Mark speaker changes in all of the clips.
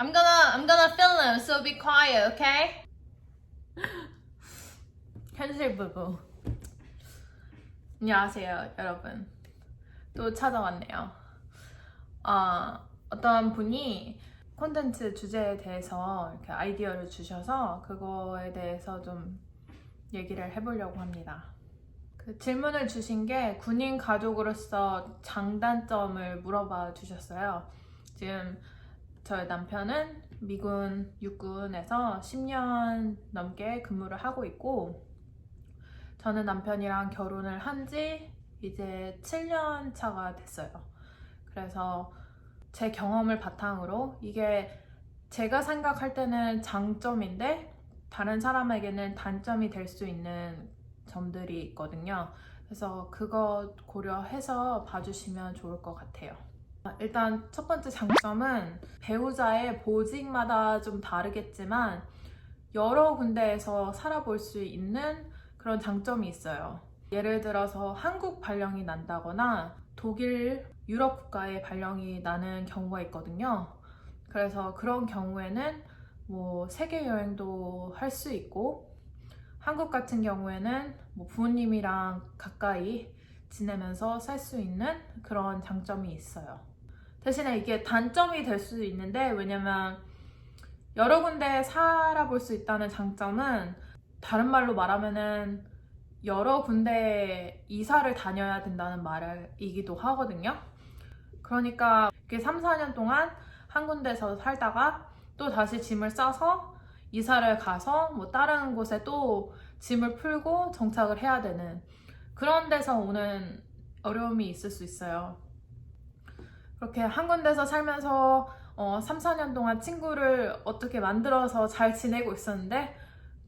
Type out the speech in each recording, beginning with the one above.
Speaker 1: I'm gonna film, so be quiet, okay? 현실 부부. 안녕하세요, 여러분. 또 찾아왔네요. 어떤 분이 콘텐츠 주제에 대해서 이렇게 아이디어를 주셔서 그거에 대해서 좀 얘기를 해보려고 합니다. 그 질문을 주신 게 군인 가족으로서 장단점을 물어봐 주셨어요. 지금 저희 남편은 미군 육군에서 10년 넘게 근무를 하고 있고, 저는 남편이랑 결혼을 한 지 이제 7년 차가 됐어요. 그래서 제 경험을 바탕으로 이게 제가 생각할 때는 장점인데 다른 사람에게는 단점이 될 수 있는 점들이 있거든요. 그래서 그거 고려해서 봐주시면 좋을 것 같아요. 일단 첫 번째 장점은 배우자의 보직마다 좀 다르겠지만 여러 군데에서 살아볼 수 있는 그런 장점이 있어요. 예를 들어서 한국 발령이 난다거나 독일, 유럽 국가에 발령이 나는 경우가 있거든요. 그래서 그런 경우에는 뭐 세계 여행도 할 수 있고, 한국 같은 경우에는 뭐 부모님이랑 가까이 지내면서 살 수 있는 그런 장점이 있어요. 대신에 이게 단점이 될 수 있는데, 왜냐면 여러 군데 살아볼 수 있다는 장점은 다른 말로 말하면은 여러 군데 이사를 다녀야 된다는 말이기도 하거든요. 그러니까 이렇게 3, 4년 동안 한 군데서 살다가 또 다시 짐을 싸서 이사를 가서 뭐 다른 곳에 또 짐을 풀고 정착을 해야 되는 그런 데서 오는 어려움이 있을 수 있어요. 그렇게 한 군데서 살면서 3, 4년 동안 친구를 어떻게 만들어서 잘 지내고 있었는데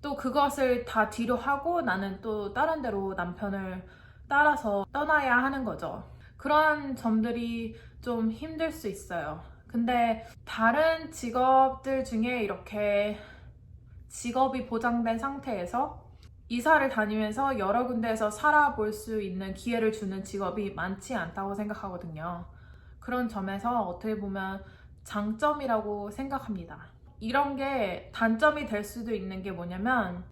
Speaker 1: 또 그것을 다 뒤로 하고 나는 또 다른 데로 남편을 따라서 떠나야 하는 거죠. 그런 점들이 좀 힘들 수 있어요. 근데 다른 직업들 중에 이렇게 직업이 보장된 상태에서 이사를 다니면서 여러 군데에서 살아볼 수 있는 기회를 주는 직업이 많지 않다고 생각하거든요. 그런 점에서 어떻게 보면 장점이라고 생각합니다. 이런 게 단점이 될 수도 있는 게 뭐냐면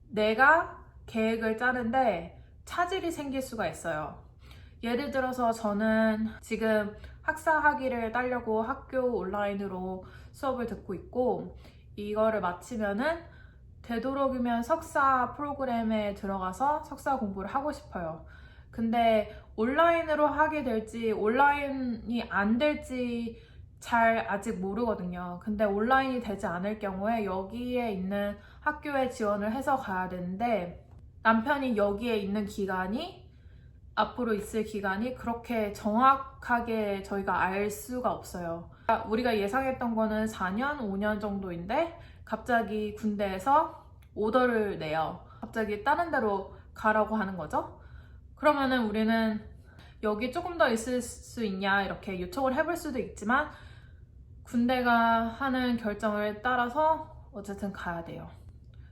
Speaker 1: 내가 계획을 짜는데 차질이 생길 수가 있어요. 예를 들어서 저는 지금 학사 학위를 따려고 학교 온라인으로 수업을 듣고 있고, 이거를 마치면은 되도록이면 석사 프로그램에 들어가서 석사 공부를 하고 싶어요. 근데 온라인으로 하게 될지 온라인이 안 될지 잘 아직 모르거든요. 근데 온라인이 되지 않을 경우에 여기에 있는 학교에 지원을 해서 가야 되는데, 남편이 여기에 있는 기간이 앞으로 있을 기간이 그렇게 정확하게 저희가 알 수가 없어요. 우리가 예상했던 거는 4년, 5년 정도인데 갑자기 군대에서 오더를 내요. 갑자기 다른 데로 가라고 하는 거죠. 그러면은 우리는 여기 조금 더 있을 수 있냐 이렇게 요청을 해볼 수도 있지만 군대가 하는 결정을 따라서 어쨌든 가야 돼요.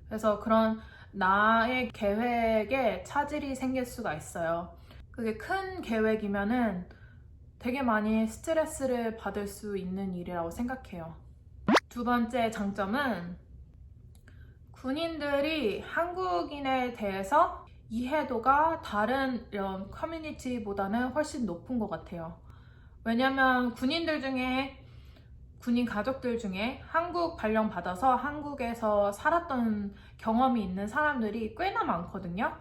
Speaker 1: 그래서 그런 나의 계획에 차질이 생길 수가 있어요. 그게 큰 계획이면은 되게 많이 스트레스를 받을 수 있는 일이라고 생각해요. 두 번째 장점은 군인들이 한국인에 대해서 이해도가 다른 이런 커뮤니티보다는 훨씬 높은 것 같아요. 왜냐면 군인들 중에, 군인 가족들 중에 한국 발령 받아서 한국에서 살았던 경험이 있는 사람들이 꽤나 많거든요.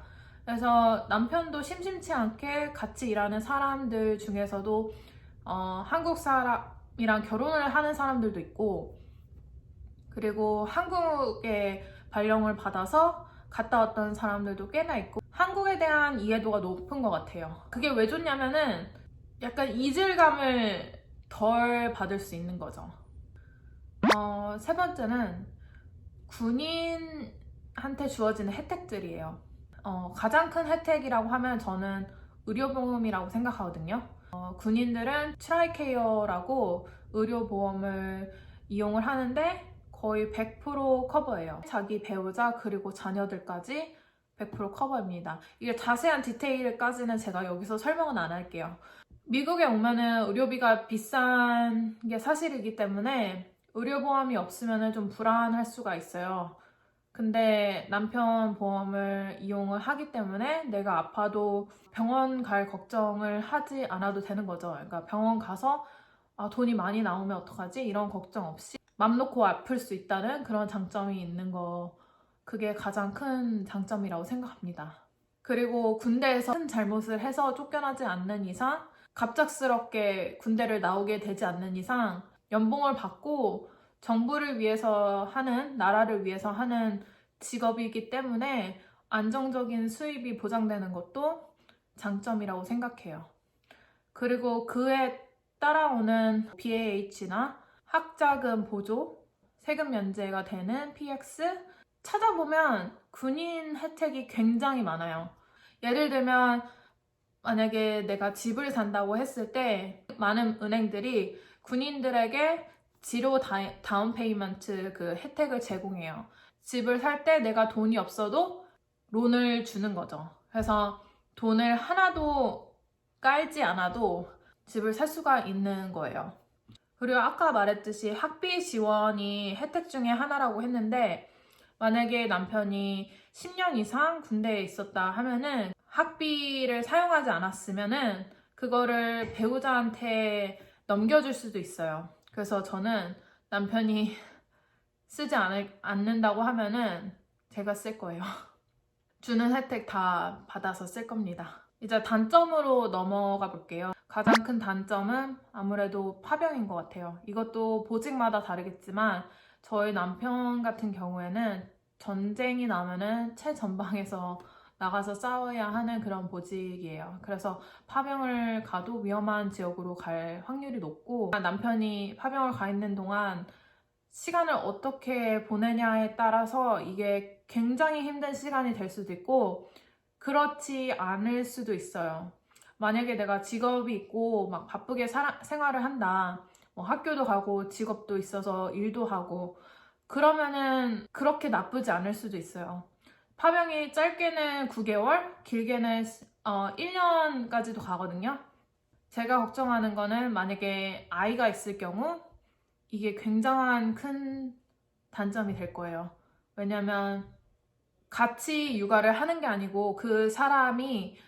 Speaker 1: 그래서 남편도 심심치 않게 같이 일하는 사람들 중에서도 한국 사람이랑 결혼을 하는 사람들도 있고, 그리고 한국에 발령을 받아서 갔다 왔던 사람들도 꽤나 있고, 한국에 대한 이해도가 높은 것 같아요. 그게 왜 좋냐면은 약간 이질감을 덜 받을 수 있는 거죠. 세 번째는 군인한테 주어지는 혜택들이에요. 가장 큰 혜택이라고 하면 저는 의료보험이라고 생각하거든요. 군인들은 트라이케어라고 의료보험을 이용을 하는데 거의 100% 커버예요. 자기 배우자 그리고 자녀들까지 100% 커버입니다. 이게 자세한 디테일까지는 제가 여기서 설명은 안 할게요. 미국에 오면은 의료비가 비싼 게 사실이기 때문에 의료보험이 없으면 좀 불안할 수가 있어요. 근데 남편 보험을 이용을 하기 때문에 내가 아파도 병원 갈 걱정을 하지 않아도 되는 거죠. 그러니까 병원 가서 돈이 많이 나오면 어떡하지? 이런 걱정 없이 맘 놓고 아플 수 있다는 그런 장점이 있는 거, 그게 가장 큰 장점이라고 생각합니다. 그리고 군대에서 큰 잘못을 해서 쫓겨나지 않는 이상, 갑작스럽게 군대를 나오게 되지 않는 이상 연봉을 받고 정부를 위해서 하는, 나라를 위해서 하는 직업이기 때문에 안정적인 수입이 보장되는 것도 장점이라고 생각해요. 그리고 그에 따라오는 BAH나 학자금 보조, 세금 면제가 되는 PX, 찾아보면 군인 혜택이 굉장히 많아요. 예를 들면 만약에 내가 집을 산다고 했을 때 많은 은행들이 군인들에게 지로 다운 페이먼트 그 혜택을 제공해요. 집을 살 때 내가 돈이 없어도 론을 주는 거죠. 그래서 돈을 하나도 깔지 않아도 집을 살 수가 있는 거예요. 그리고 아까 말했듯이 학비 지원이 혜택 중에 하나라고 했는데, 만약에 남편이 10년 이상 군대에 있었다 하면은 학비를 사용하지 않았으면은 그거를 배우자한테 넘겨줄 수도 있어요. 그래서 저는 남편이 쓰지 않는다고 하면은 제가 쓸 거예요. 주는 혜택 다 받아서 쓸 겁니다. 이제 단점으로 넘어가 볼게요. 가장 큰 단점은 아무래도 파병인 것 같아요. 이것도 보직마다 다르겠지만 저희 남편 같은 경우에는 전쟁이 나면은 최전방에서 나가서 싸워야 하는 그런 보직이에요. 그래서 파병을 가도 위험한 지역으로 갈 확률이 높고, 남편이 파병을 가 있는 동안 시간을 어떻게 보내냐에 따라서 이게 굉장히 힘든 시간이 될 수도 있고 그렇지 않을 수도 있어요. 만약에 내가 직업이 있고 막 바쁘게 생활을 한다, 뭐 학교도 가고 직업도 있어서 일도 하고, 그러면은 그렇게 나쁘지 않을 수도 있어요. 파병이 짧게는 9개월, 길게는 1년까지도 가거든요. 제가 걱정하는 거는 만약에 아이가 있을 경우 이게 굉장한 큰 단점이 될 거예요. 왜냐면 같이 육아를 하는 게 아니고 그 사람이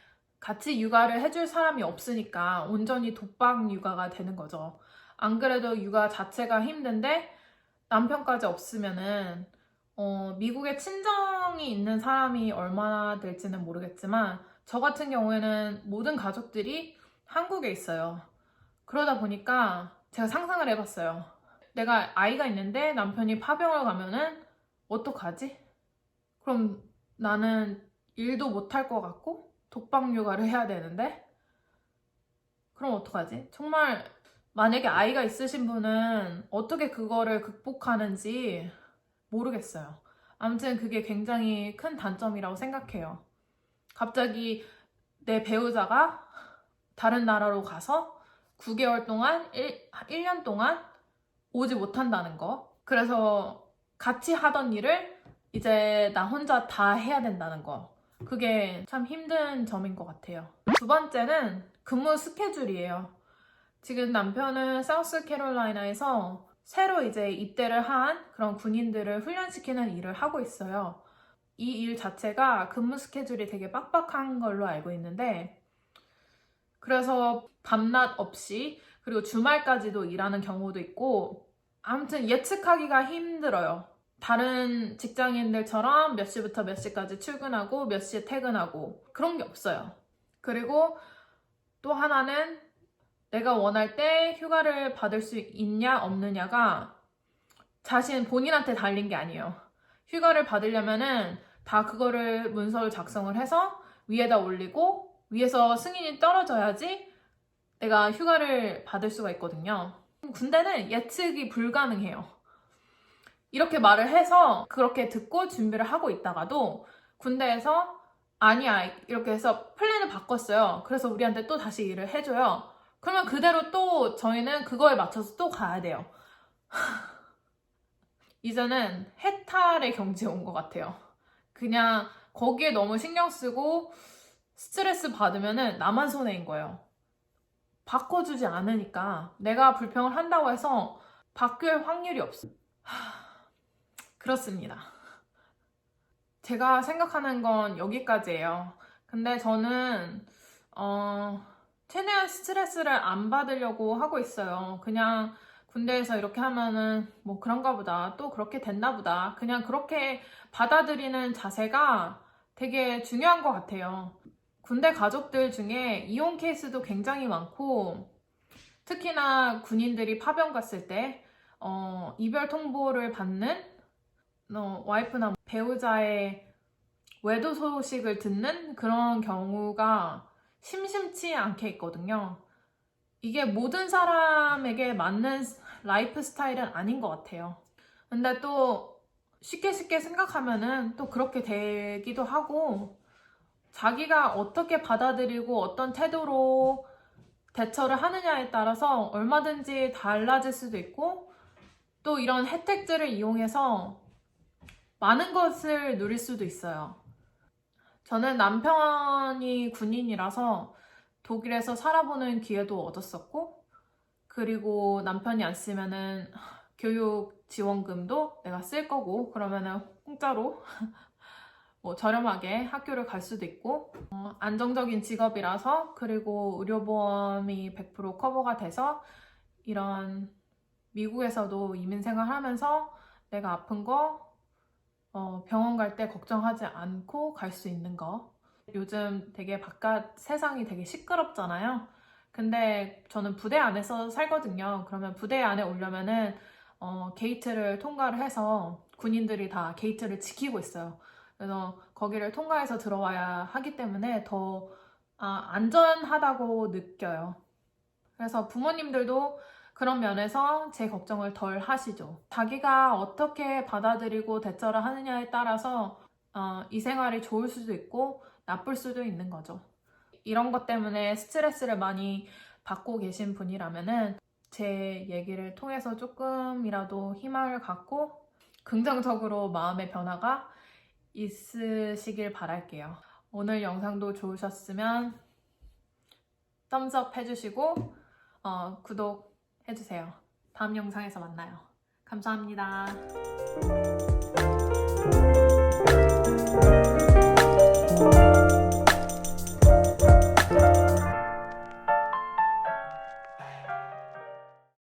Speaker 1: 같이 육아를 해줄 사람이 없으니까 온전히 독박 육아가 되는 거죠. 안 그래도 육아 자체가 힘든데 남편까지 없으면은 미국에 친정이 있는 사람이 얼마나 될지는 모르겠지만 저 같은 경우에는 모든 가족들이 한국에 있어요. 그러다 보니까 제가 상상을 해봤어요. 내가 아이가 있는데 남편이 파병을 가면은 어떡하지? 그럼 나는 일도 못할 것 같고 독박 육아를 해야 되는데 그럼 어떡하지? 정말 만약에 아이가 있으신 분은 어떻게 그거를 극복하는지 모르겠어요. 아무튼 그게 굉장히 큰 단점이라고 생각해요. 갑자기 내 배우자가 다른 나라로 가서 9개월 동안, 1년 동안 오지 못한다는 거. 그래서 같이 하던 일을 이제 나 혼자 다 해야 된다는 거. 그게 참 힘든 점인 것 같아요. 두 번째는 근무 스케줄이에요. 지금 남편은 사우스캐롤라이나에서 새로 이제 입대를 한 그런 군인들을 훈련시키는 일을 하고 있어요. 이 일 자체가 근무 스케줄이 되게 빡빡한 걸로 알고 있는데, 그래서 밤낮 없이 그리고 주말까지도 일하는 경우도 있고, 아무튼 예측하기가 힘들어요. 다른 직장인들처럼 몇 시부터 몇 시까지 출근하고 몇 시에 퇴근하고 그런 게 없어요. 그리고 또 하나는 내가 원할 때 휴가를 받을 수 있냐 없느냐가 자신 본인한테 달린 게 아니에요. 휴가를 받으려면은 다 그거를 문서를 작성을 해서 위에다 올리고 위에서 승인이 떨어져야지 내가 휴가를 받을 수가 있거든요. 군대는 예측이 불가능해요. 이렇게 말을 해서 그렇게 듣고 준비를 하고 있다가도 군대에서 아니야 이렇게 해서 플랜을 바꿨어요. 그래서 우리한테 또 다시 일을 해줘요. 그러면 그대로 또 저희는 그거에 맞춰서 또 가야 돼요. 이제는 해탈의 경지에 온 것 같아요. 그냥 거기에 너무 신경 쓰고 스트레스 받으면은 나만 손해인 거예요. 바꿔주지 않으니까 내가 불평을 한다고 해서 바뀔 확률이 없어요. 그렇습니다. 제가 생각하는 건 여기까지예요. 근데 저는 최대한 스트레스를 안 받으려고 하고 있어요. 그냥 군대에서 이렇게 하면은 뭐 그런가 보다, 또 그렇게 됐나 보다, 그냥 그렇게 받아들이는 자세가 되게 중요한 것 같아요. 군대 가족들 중에 이혼 케이스도 굉장히 많고, 특히나 군인들이 파병 갔을 때 이별 통보를 받는 와이프나 배우자의 외도 소식을 듣는 그런 경우가 심심치 않게 있거든요. 이게 모든 사람에게 맞는 라이프 스타일은 아닌 것 같아요. 근데 또 쉽게 생각하면은 또 그렇게 되기도 하고, 자기가 어떻게 받아들이고 어떤 태도로 대처를 하느냐에 따라서 얼마든지 달라질 수도 있고, 또 이런 혜택들을 이용해서 많은 것을 누릴 수도 있어요. 저는 남편이 군인이라서 독일에서 살아보는 기회도 얻었었고, 그리고 남편이 안 쓰면은 교육 지원금도 내가 쓸 거고, 그러면은 공짜로 뭐 저렴하게 학교를 갈 수도 있고, 안정적인 직업이라서, 그리고 의료보험이 100% 커버가 돼서 이런 미국에서도 이민 생활하면서 내가 아픈 거 병원 갈 때 걱정하지 않고 갈 수 있는 거. 요즘 되게 바깥 세상이 되게 시끄럽잖아요. 근데 저는 부대 안에서 살거든요. 그러면 부대 안에 오려면은 게이트를 통과를 해서 군인들이 다 게이트를 지키고 있어요. 그래서 거기를 통과해서 들어와야 하기 때문에 더 안전하다고 느껴요. 그래서 부모님들도 그런 면에서 제 걱정을 덜 하시죠. 자기가 어떻게 받아들이고 대처를 하느냐에 따라서 이 생활이 좋을 수도 있고 나쁠 수도 있는 거죠. 이런 것 때문에 스트레스를 많이 받고 계신 분이라면은 제 얘기를 통해서 조금이라도 희망을 갖고 긍정적으로 마음의 변화가 있으시길 바랄게요. 오늘 영상도 좋으셨으면 썸스업 해주시고 구독해주세요. 다음 영상에서 만나요. 감사합니다.